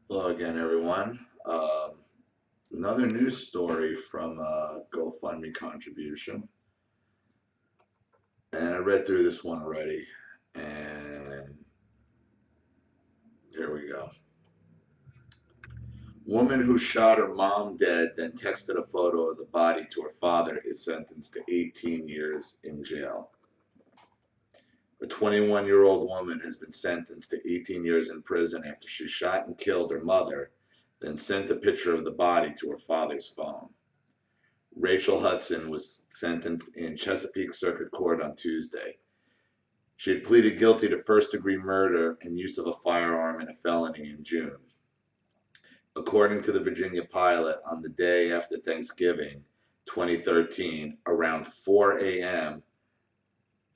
Hello again, everyone. Another news story from a GoFundMe contribution. And I read through this one already. And here we go. Woman who shot her mom dead, then texted a photo of the body to her father is sentenced to 18 years in jail. A 21-year-old woman has been sentenced to 18 years in prison after she shot and killed her mother, then sent a picture of the body to her father's phone. Rachel Hudson was sentenced in Chesapeake Circuit Court on Tuesday. She had pleaded guilty to first-degree murder and use of a firearm in a felony in June. According to the Virginia Pilot, on the day after Thanksgiving 2013, around 4 a.m.,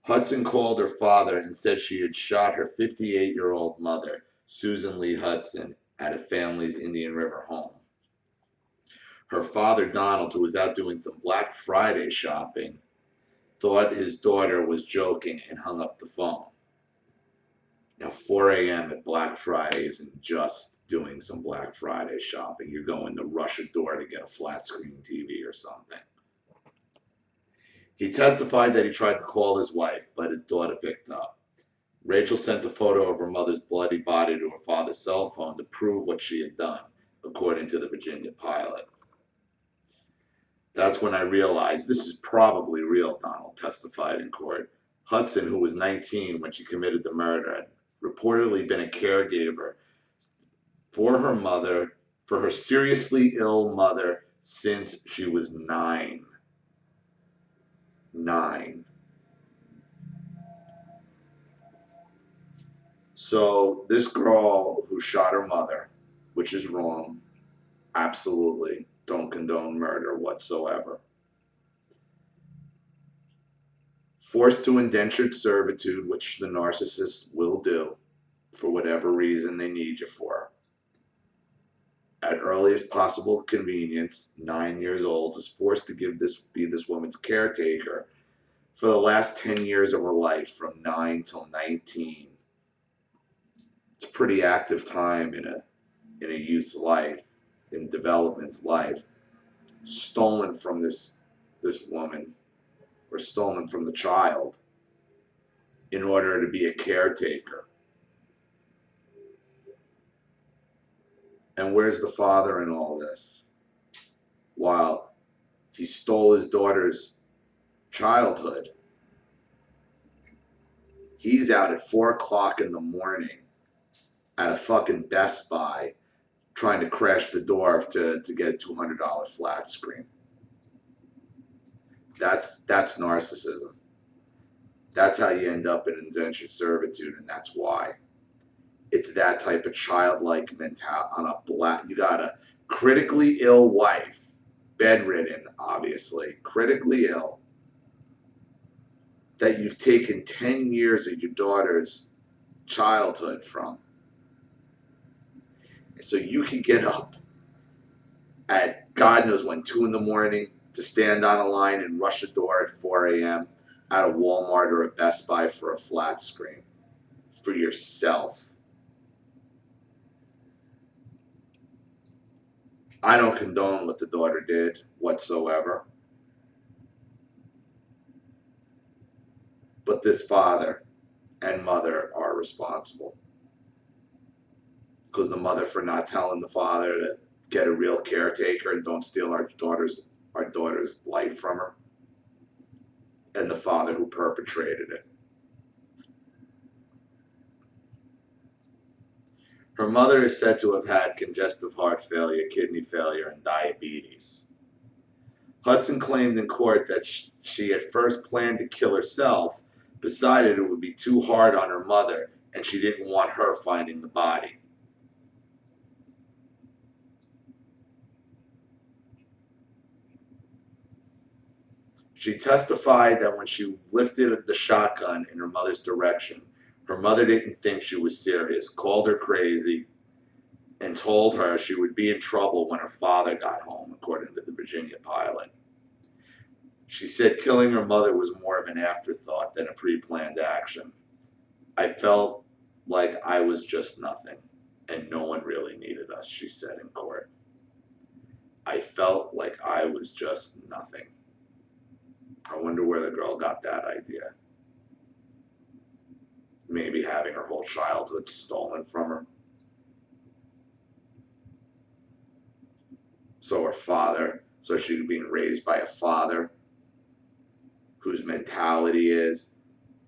Hudson called her father and said she had shot her 58-year-old mother, Susan Lee Hudson, at a family's Indian River home. Her father, Donald, who was out doing some Black Friday shopping, thought his daughter was joking and hung up the phone. Now, 4 a.m. at Black Friday isn't just doing some Black Friday shopping. You're going to rush a door to get a flat screen TV or something. He testified that he tried to call his wife, but his daughter picked up. Rachel sent a photo of her mother's bloody body to her father's cell phone to prove what she had done, according to the Virginia Pilot. That's when I realized this is probably real, Donald testified in court. Hudson, who was 19 when she committed the murder, had reportedly been a caregiver for her mother, for her seriously ill mother, since she was 9. 9. So this girl who shot her mother, which is wrong, absolutely don't condone murder whatsoever. Forced to indentured servitude, which the narcissist will do for whatever reason they need you for. At earliest possible convenience, 9 years old, was forced to be this woman's caretaker for the last 10 years of her life, from 9 till 19. It's a pretty active time in a youth's life, in development's life. Stolen from this woman, or stolen from the child, in order to be a caretaker. And where's the father in all this? While he stole his daughter's childhood, he's out at 4 o'clock in the morning at a fucking Best Buy trying to crash the door to get a $200 flat screen. That's narcissism. That's how you end up in indentured servitude, and that's why. It's that type of childlike mentality on a black. You got a critically ill wife, bedridden, obviously, critically ill, that you've taken 10 years of your daughter's childhood from. So you can get up at God knows when, 2 in the morning, to stand on a line and rush a door at 4 a.m. at a Walmart or a Best Buy for a flat screen for yourself. I don't condone what the daughter did whatsoever. But this father and mother are responsible. Because the mother for not telling the father to get a real caretaker and don't steal our daughter's life from her. And the father who perpetrated it. Her mother is said to have had congestive heart failure, kidney failure, and diabetes. Hudson claimed in court that she at first planned to kill herself, decided it would be too hard on her mother, and she didn't want her finding the body. She testified that when she lifted the shotgun in her mother's direction, her mother didn't think she was serious, called her crazy, and told her she would be in trouble when her father got home, according to the Virginia Pilot. She said killing her mother was more of an afterthought than a pre-planned action. I felt like I was just nothing, and no one really needed us, she said in court. I felt like I was just nothing. I wonder where the girl got that idea. Maybe having her whole childhood stolen from her. So she's being raised by a father whose mentality is,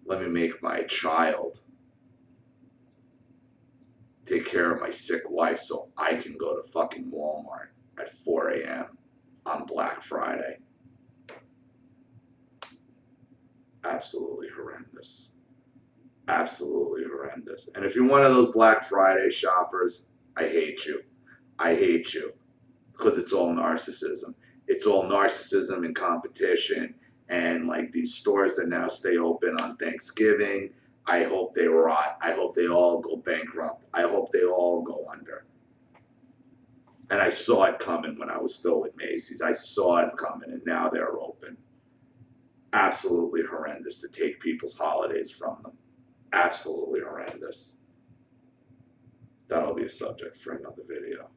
let me make my child take care of my sick wife so I can go to fucking Walmart at 4 a.m. on Black Friday. Absolutely horrendous. Absolutely horrendous. And if you're one of those Black Friday shoppers, I hate you. I hate you. Because it's all narcissism. It's all narcissism and competition. And like these stores that now stay open on Thanksgiving, I hope they rot. I hope they all go bankrupt. I hope they all go under. And I saw it coming when I was still with Macy's. I saw it coming, and now they're open. Absolutely horrendous to take people's holidays from them. Absolutely horrendous. That'll be a subject for another video.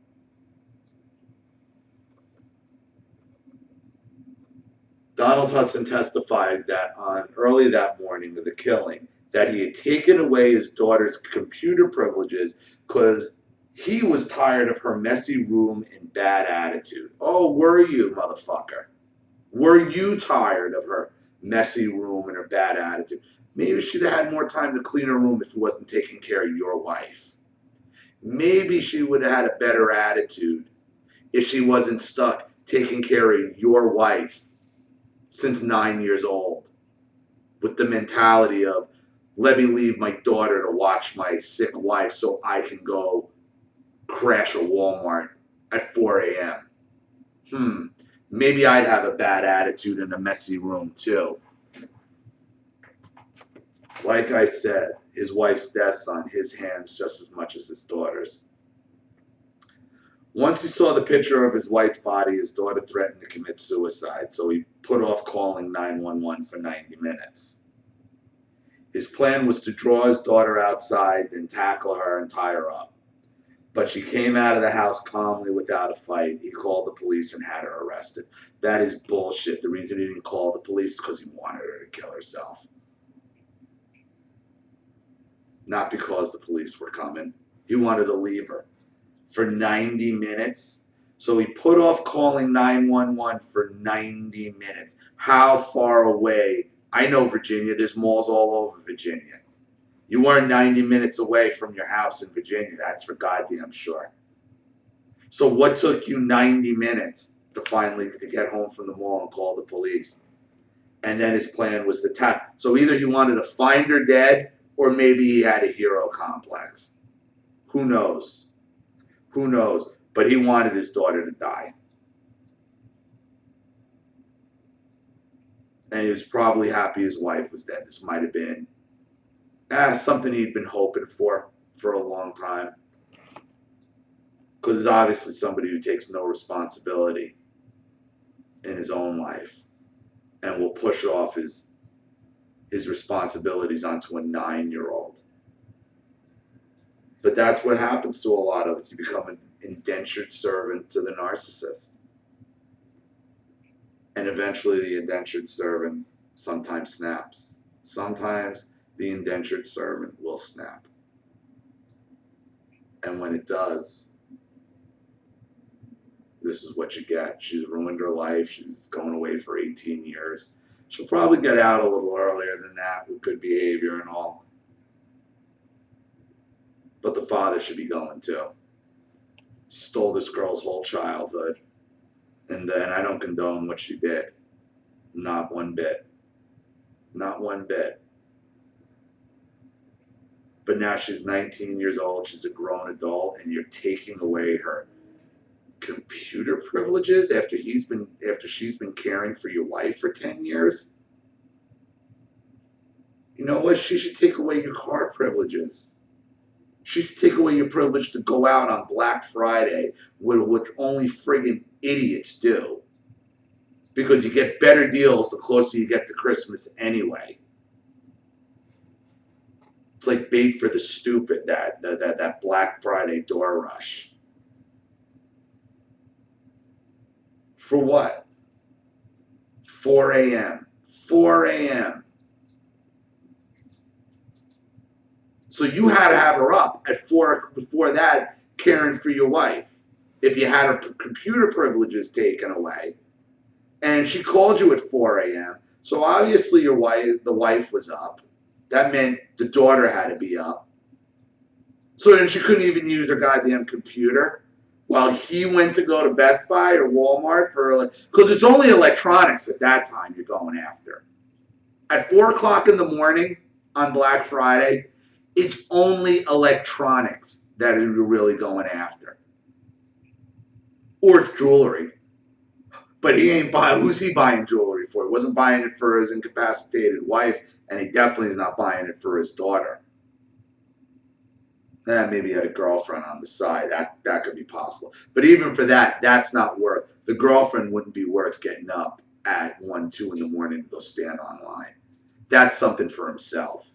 Donald Hudson testified that on early that morning of the killing, that he had taken away his daughter's computer privileges because he was tired of her messy room and bad attitude. Oh, were you, motherfucker? Were you tired of her messy room and her bad attitude? Maybe she'd have had more time to clean her room if he wasn't taking care of your wife. Maybe she would have had a better attitude if she wasn't stuck taking care of your wife since 9 years old, with the mentality of, let me leave my daughter to watch my sick wife so I can go crash a Walmart at 4 a.m. Maybe I'd have a bad attitude in a messy room too. Like I said, his wife's death's on his hands just as much as his daughter's. Once he saw the picture of his wife's body, his daughter threatened to commit suicide, so he put off calling 911 for 90 minutes. His plan was to draw his daughter outside, then tackle her and tie her up. But she came out of the house calmly without a fight. He called the police and had her arrested. That is bullshit. The reason he didn't call the police is because he wanted her to kill herself. Not because the police were coming. He wanted to leave her for 90 minutes. So he put off calling 911 for 90 minutes. How far away? I know Virginia. There's malls all over Virginia. You weren't 90 minutes away from your house in Virginia. That's for goddamn sure. So what took you 90 minutes to finally get home from the mall and call the police? And then his plan was to attack. So either he wanted to find her dead, or maybe he had a hero complex. Who knows? Who knows? But he wanted his daughter to die. And he was probably happy his wife was dead. This might have been something he'd been hoping for a long time. Because he's obviously somebody who takes no responsibility in his own life and will push off his responsibilities onto a 9-year-old. But that's what happens to a lot of us. You become an indentured servant to the narcissist. And eventually the indentured servant sometimes snaps. Sometimes the indentured servant will snap. And when it does, this is what you get. She's ruined her life. She's going away for 18 years. She'll probably get out a little earlier than that with good behavior and all. But the father should be going too. Stole this girl's whole childhood. And then I don't condone what she did. Not one bit. Not one bit. But now she's 19 years old. She's a grown adult, and you're taking away her computer privileges after she's been caring for your wife for 10 years. You know what? She should take away your car privileges. She should take away your privilege to go out on Black Friday, what only friggin' idiots do. Because you get better deals the closer you get to Christmas anyway. It's like bait for the stupid, that Black Friday door rush. For what? 4 a.m. 4 a.m. So you had to have her up at 4 before that, caring for your wife. If you had her computer privileges taken away, and she called you at 4 a.m. So obviously the wife was up. That meant the daughter had to be up. So then she couldn't even use her goddamn computer while he went to go to Best Buy or Walmart because it's only electronics at that time you're going after. At 4 o'clock in the morning on Black Friday, it's only electronics that you're really going after. Or it's jewelry. But he ain't buying, who's he buying jewelry for? He wasn't buying it for his incapacitated wife, and he definitely is not buying it for his daughter. Maybe he had a girlfriend on the side. That could be possible. But even for that, that's not worth. The girlfriend wouldn't be worth getting up at 1, 2 in the morning to go stand online. That's something for himself.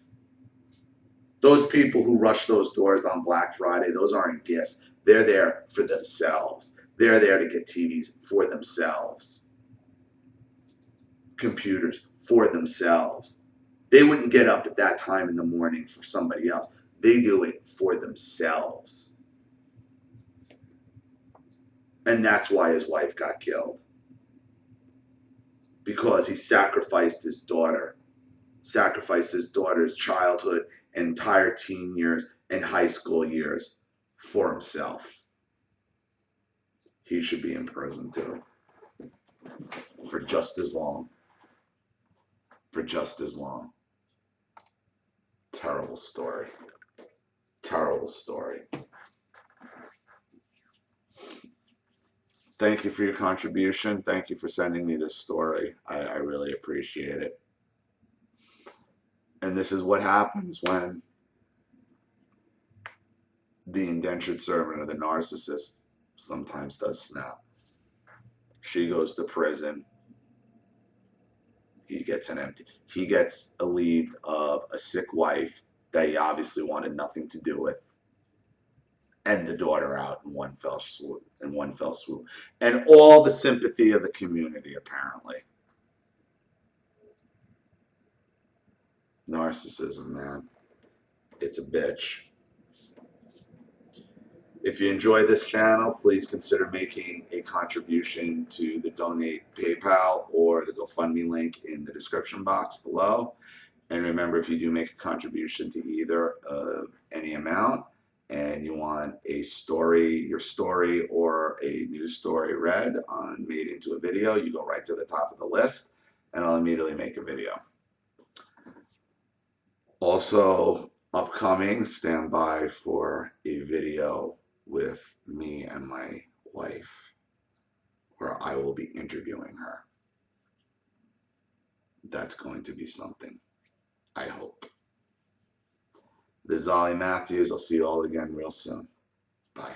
Those people who rush those doors on Black Friday, those aren't gifts. They're there for themselves. They're there to get TVs for themselves. Computers for themselves. They wouldn't get up at that time in the morning for somebody else. They do it for themselves. And that's why his wife got killed. Because he sacrificed his daughter. Sacrificed his daughter's childhood, entire teen years, and high school years for himself. He should be in prison too. For just as long. For just as long. Terrible story. Terrible story. Thank you for your contribution. Thank you for sending me this story. I really appreciate it. And this is what happens when the indentured servant or the narcissist sometimes does snap. She goes to prison. He gets relieved of a sick wife that he obviously wanted nothing to do with, and the daughter out in one fell swoop. And all the sympathy of the community, apparently. Narcissism, man. It's a bitch. If you enjoy this channel, please consider making a contribution to the donate PayPal or the GoFundMe link in the description box below. And remember, if you do make a contribution to either of any amount and you want a story, your story or a news story read on made into a video, you go right to the top of the list and I'll immediately make a video. Also upcoming, stand by for a video with me and my wife where I will be interviewing her. That's going to be something, I hope. This is Ollie Matthews. I'll see you all again real soon. Bye.